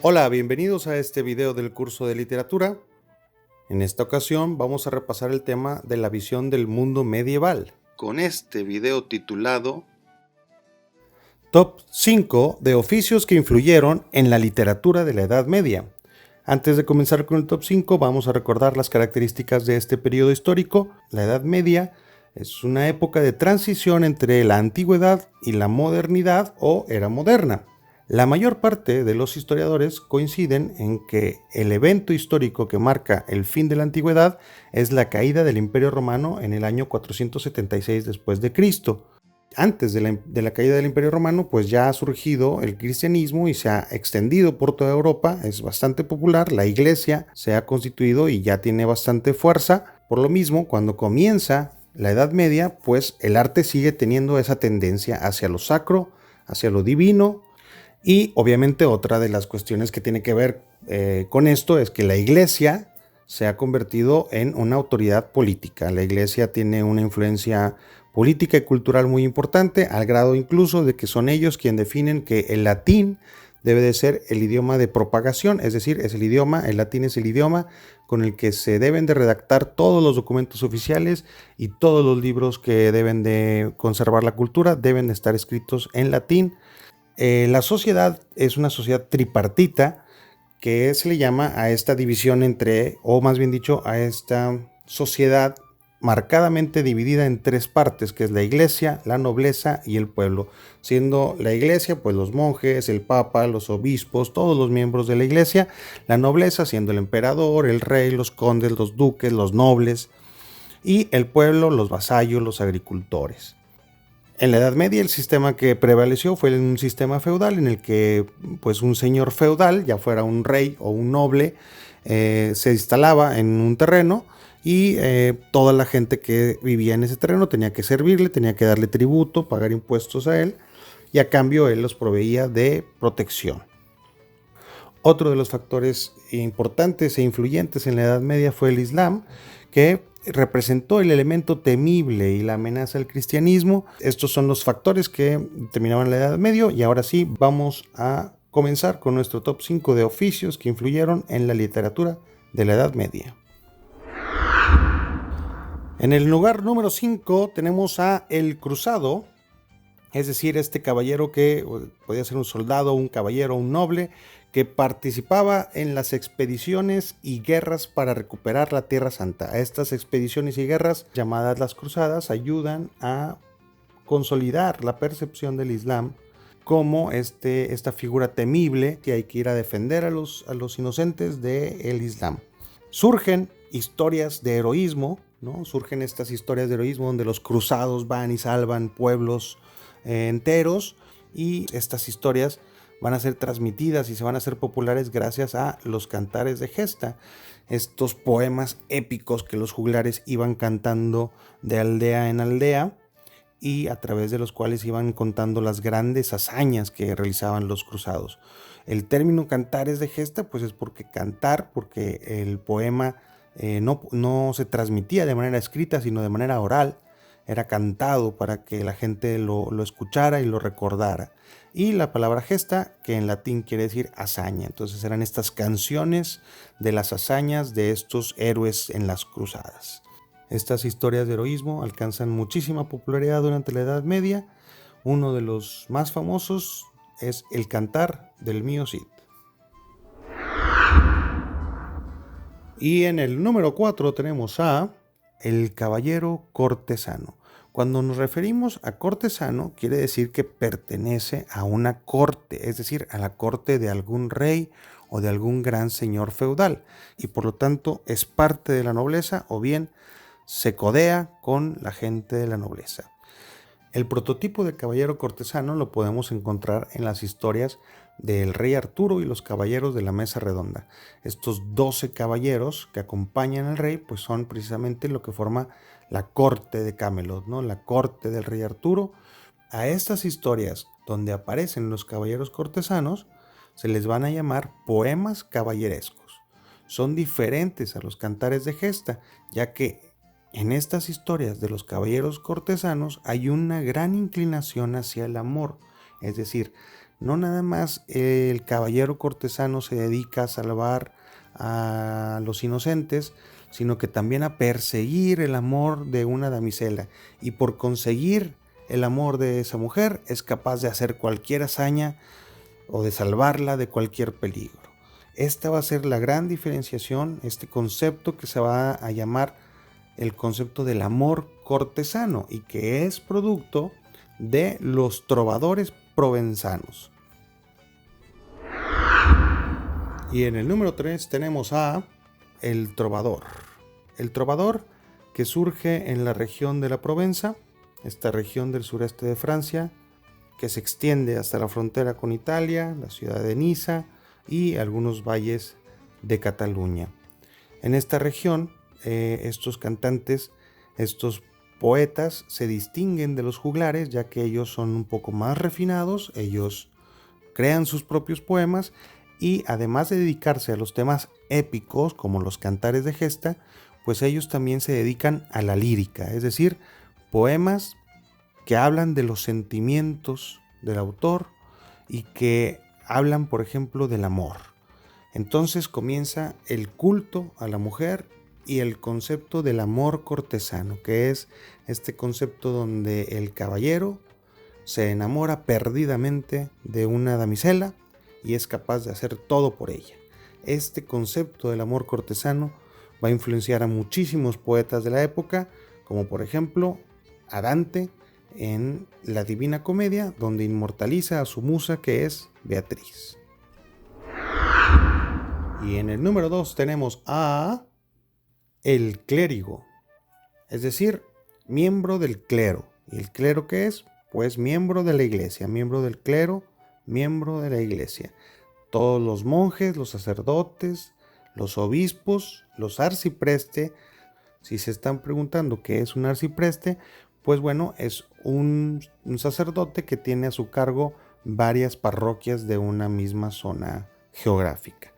Hola, bienvenidos a este video del curso de literatura. En esta ocasión vamos a repasar el tema de la visión del mundo medieval, con este video titulado Top 5 de oficios que influyeron en la literatura de la Edad Media. Antes de comenzar con el top 5, vamos a recordar las características de este periodo histórico. La Edad Media es una época de transición entre la antigüedad y la modernidad o era moderna. La mayor parte de los historiadores coinciden en que el evento histórico que marca el fin de la antigüedad es la caída del Imperio Romano en el año 476 después de Cristo. Antes de la caída del Imperio Romano, pues ya ha surgido el cristianismo y se ha extendido por toda Europa, es bastante popular, la iglesia se ha constituido y ya tiene bastante fuerza. Por lo mismo, cuando comienza la Edad Media, pues el arte sigue teniendo esa tendencia hacia lo sacro, hacia lo divino. Y obviamente otra de las cuestiones que tiene que ver con esto es que la iglesia se ha convertido en una autoridad política. La iglesia tiene una influencia política y cultural muy importante, al grado incluso de que son ellos quienes definen que el latín debe de ser el idioma de propagación, es decir, el latín es el idioma con el que se deben de redactar todos los documentos oficiales y todos los libros que deben de conservar la cultura deben de estar escritos en latín. La sociedad es una sociedad tripartita que se le llama a esta división entre, o más bien dicho, a esta sociedad marcadamente dividida en tres partes, que es la iglesia, la nobleza y el pueblo, siendo la iglesia pues los monjes, el papa, los obispos, todos los miembros de la iglesia, la nobleza siendo el emperador, el rey, los condes, los duques, los nobles, y el pueblo, los vasallos, los agricultores. En la Edad Media el sistema que prevaleció fue un sistema feudal en el que pues un señor feudal, ya fuera un rey o un noble, se instalaba en un terreno y toda la gente que vivía en ese terreno tenía que servirle, tenía que darle tributo, pagar impuestos a él y a cambio él los proveía de protección. Otro de los factores importantes e influyentes en la Edad Media fue el Islam, que representó el elemento temible y la amenaza al cristianismo. Estos son los factores que determinaban la Edad Media y ahora sí vamos a comenzar con nuestro top 5 de oficios que influyeron en la literatura de la Edad Media. En el lugar número 5 tenemos a El Cruzado, es decir, este caballero que podía ser un soldado, un caballero, un noble, que participaba en las expediciones y guerras para recuperar la Tierra Santa. Estas expediciones y guerras, llamadas las cruzadas, ayudan a consolidar la percepción del Islam como esta figura temible que hay que ir a defender a los inocentes del Islam. Surgen historias de heroísmo, ¿no? Surgen estas historias de heroísmo donde los cruzados van y salvan pueblos enteros, y estas historias van a ser transmitidas y se van a hacer populares gracias a los cantares de gesta, estos poemas épicos que los juglares iban cantando de aldea en aldea y a través de los cuales iban contando las grandes hazañas que realizaban los cruzados. El término cantares de gesta pues es porque el poema no se transmitía de manera escrita sino de manera oral, era cantado para que la gente lo escuchara y lo recordara. Y la palabra gesta, que en latín quiere decir hazaña. Entonces eran estas canciones de las hazañas de estos héroes en las cruzadas. Estas historias de heroísmo alcanzan muchísima popularidad durante la Edad Media. Uno de los más famosos es el Cantar del Mío Cid. Y en el número 4 tenemos a El Caballero Cortesano. Cuando nos referimos a cortesano, quiere decir que pertenece a una corte, es decir, a la corte de algún rey o de algún gran señor feudal, y por lo tanto es parte de la nobleza o bien se codea con la gente de la nobleza. El prototipo de caballero cortesano lo podemos encontrar en las historias del rey Arturo y los caballeros de la mesa redonda. Estos 12 caballeros que acompañan al rey pues son precisamente lo que forma la corte de Camelot, ¿no? La corte del rey Arturo. A estas historias donde aparecen los caballeros cortesanos se les van a llamar poemas caballerescos. Son diferentes a los cantares de gesta, ya que en estas historias de los caballeros cortesanos hay una gran inclinación hacia el amor, es decir, no nada más el caballero cortesano se dedica a salvar a los inocentes, sino que también a perseguir el amor de una damisela, y por conseguir el amor de esa mujer es capaz de hacer cualquier hazaña o de salvarla de cualquier peligro. Esta va a ser la gran diferenciación, este concepto que se va a llamar el concepto del amor cortesano, y que es producto de los trovadores provenzanos. Y en el número 3 tenemos a el trovador. El trovador, que surge en la región de la Provenza, esta región del sureste de Francia, que se extiende hasta la frontera con Italia, la ciudad de Niza y algunos valles de Cataluña. En esta región, estos cantantes, estos poetas se distinguen de los juglares, ya que ellos son un poco más refinados, ellos crean sus propios poemas, y además de dedicarse a los temas épicos como los cantares de gesta, pues ellos también se dedican a la lírica, es decir, poemas que hablan de los sentimientos del autor y que hablan, por ejemplo, del amor. Entonces comienza el culto a la mujer y el concepto del amor cortesano, que es este concepto donde el caballero se enamora perdidamente de una damisela y es capaz de hacer todo por ella. Este concepto del amor cortesano va a influenciar a muchísimos poetas de la época, como por ejemplo a Dante en la Divina Comedia, donde inmortaliza a su musa, que es Beatriz. Y en el número 2 tenemos a el clérigo, es decir, miembro del clero. ¿Y el clero qué es? Pues miembro de la iglesia, miembro del clero, miembro de la iglesia. Todos los monjes, los sacerdotes, los obispos, los arcipreste. Si se están preguntando qué es un arcipreste, pues bueno, es un sacerdote que tiene a su cargo varias parroquias de una misma zona geográfica.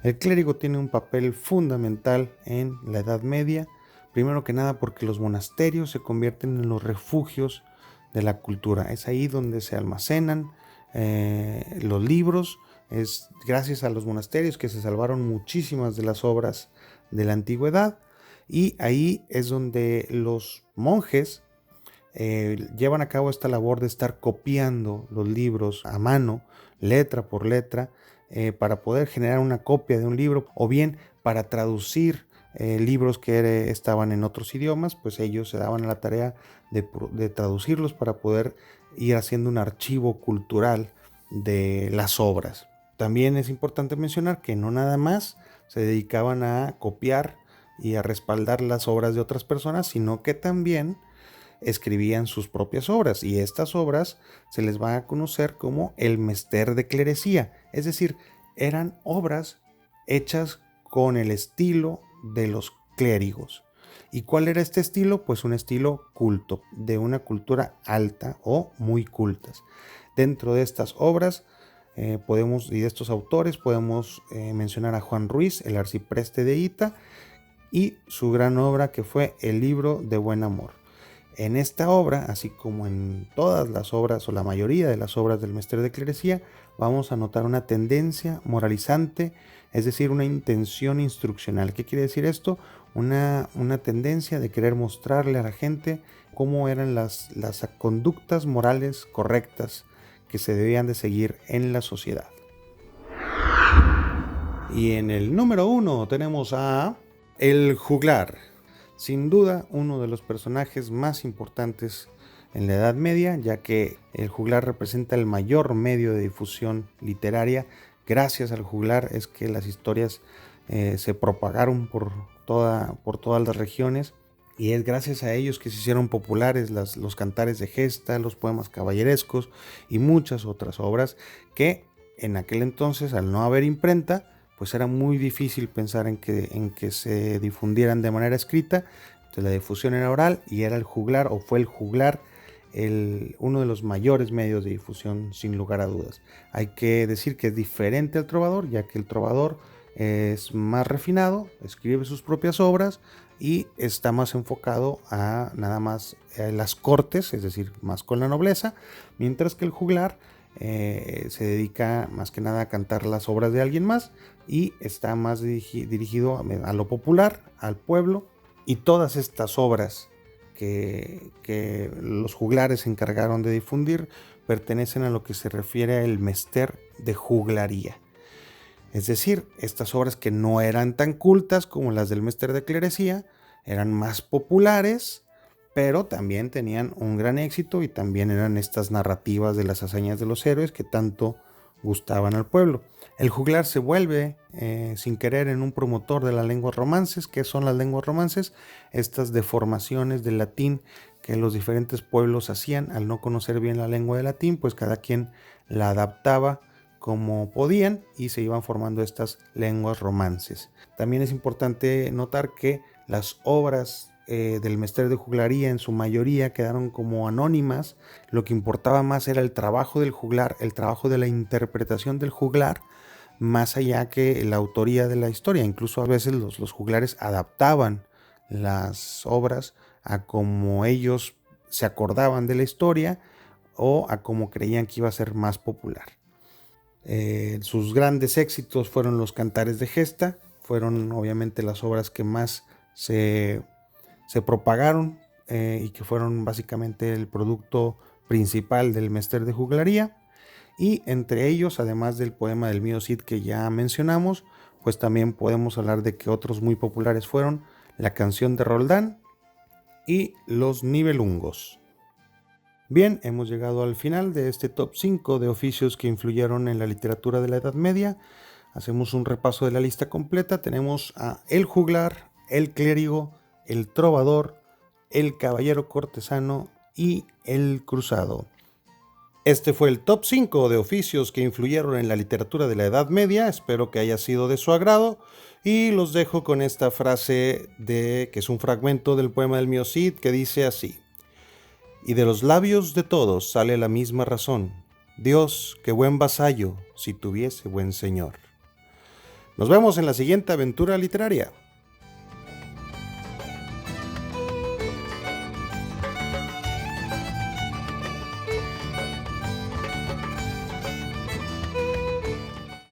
El clérigo tiene un papel fundamental en la Edad Media, primero que nada porque los monasterios se convierten en los refugios de la cultura. Es ahí donde se almacenan los libros. Es gracias a los monasterios que se salvaron muchísimas de las obras de la antigüedad, y ahí es donde los monjes llevan a cabo esta labor de estar copiando los libros a mano, letra por letra, para poder generar una copia de un libro, o bien para traducir libros que estaban en otros idiomas, pues ellos se daban a la tarea de traducirlos para poder ir haciendo un archivo cultural de las obras. También es importante mencionar que no nada más se dedicaban a copiar y a respaldar las obras de otras personas, sino que también escribían sus propias obras, y estas obras se les va a conocer como el mester de clerecía, es decir, eran obras hechas con el estilo de los clérigos. ¿Y cuál era este estilo? Pues un estilo culto, de una cultura alta o muy cultas. Dentro de estas obras y de estos autores podemos mencionar a Juan Ruiz, el arcipreste de Hita, y su gran obra que fue El Libro de Buen Amor. En esta obra, así como en todas las obras o la mayoría de las obras del mester de clerecía, vamos a notar una tendencia moralizante, es decir, una intención instruccional. ¿Qué quiere decir esto? Una tendencia de querer mostrarle a la gente cómo eran las conductas morales correctas que se debían de seguir en la sociedad. Y en el número 1 tenemos a el juglar. Sin duda, uno de los personajes más importantes en la Edad Media, ya que el juglar representa el mayor medio de difusión literaria. Gracias al juglar es que las historias se propagaron por todas las regiones, y es gracias a ellos que se hicieron populares los cantares de gesta, los poemas caballerescos y muchas otras obras que en aquel entonces, al no haber imprenta, pues era muy difícil pensar en que se difundieran de manera escrita. Entonces la difusión era oral, y era el juglar, o fue el juglar, uno de los mayores medios de difusión, sin lugar a dudas. Hay que decir que es diferente al trovador, ya que el trovador es más refinado, escribe sus propias obras y está más enfocado a nada más las cortes, es decir, más con la nobleza, mientras que el juglar se dedica más que nada a cantar las obras de alguien más y está más dirigido a lo popular, al pueblo, y todas estas obras que los juglares se encargaron de difundir pertenecen a lo que se refiere al mester de juglaría. Es decir, estas obras que no eran tan cultas como las del mester de clerecía, eran más populares, pero también tenían un gran éxito y también eran estas narrativas de las hazañas de los héroes que tanto gustaban al pueblo. El juglar se vuelve sin querer en un promotor de las lenguas romances. ¿Qué son las lenguas romances? Estas deformaciones del latín que los diferentes pueblos hacían al no conocer bien la lengua del latín, pues cada quien la adaptaba como podían y se iban formando estas lenguas romances. También es importante notar que las obras del mester de juglaría en su mayoría quedaron como anónimas. Lo que importaba más era el trabajo del juglar, el trabajo de la interpretación del juglar, más allá que la autoría de la historia. Incluso a veces los juglares adaptaban las obras a como ellos se acordaban de la historia o a como creían que iba a ser más popular. Sus grandes éxitos fueron los cantares de gesta, fueron obviamente las obras que más se propagaron y que fueron básicamente el producto principal del mester de juglaría. Y entre ellos, además del poema del mío Cid que ya mencionamos, pues también podemos hablar de que otros muy populares fueron la canción de Roldán y los Nibelungos. Bien, hemos llegado al final de este top 5 de oficios que influyeron en la literatura de la Edad Media. Hacemos un repaso de la lista completa. Tenemos a el juglar, el clérigo, el trovador, el caballero cortesano y el cruzado. Este fue el top 5 de oficios que influyeron en la literatura de la Edad Media. Espero que haya sido de su agrado y los dejo con esta frase que es un fragmento del poema del mío Cid que dice así: y de los labios de todos sale la misma razón. Dios, qué buen vasallo, si tuviese buen señor. Nos vemos en la siguiente aventura literaria.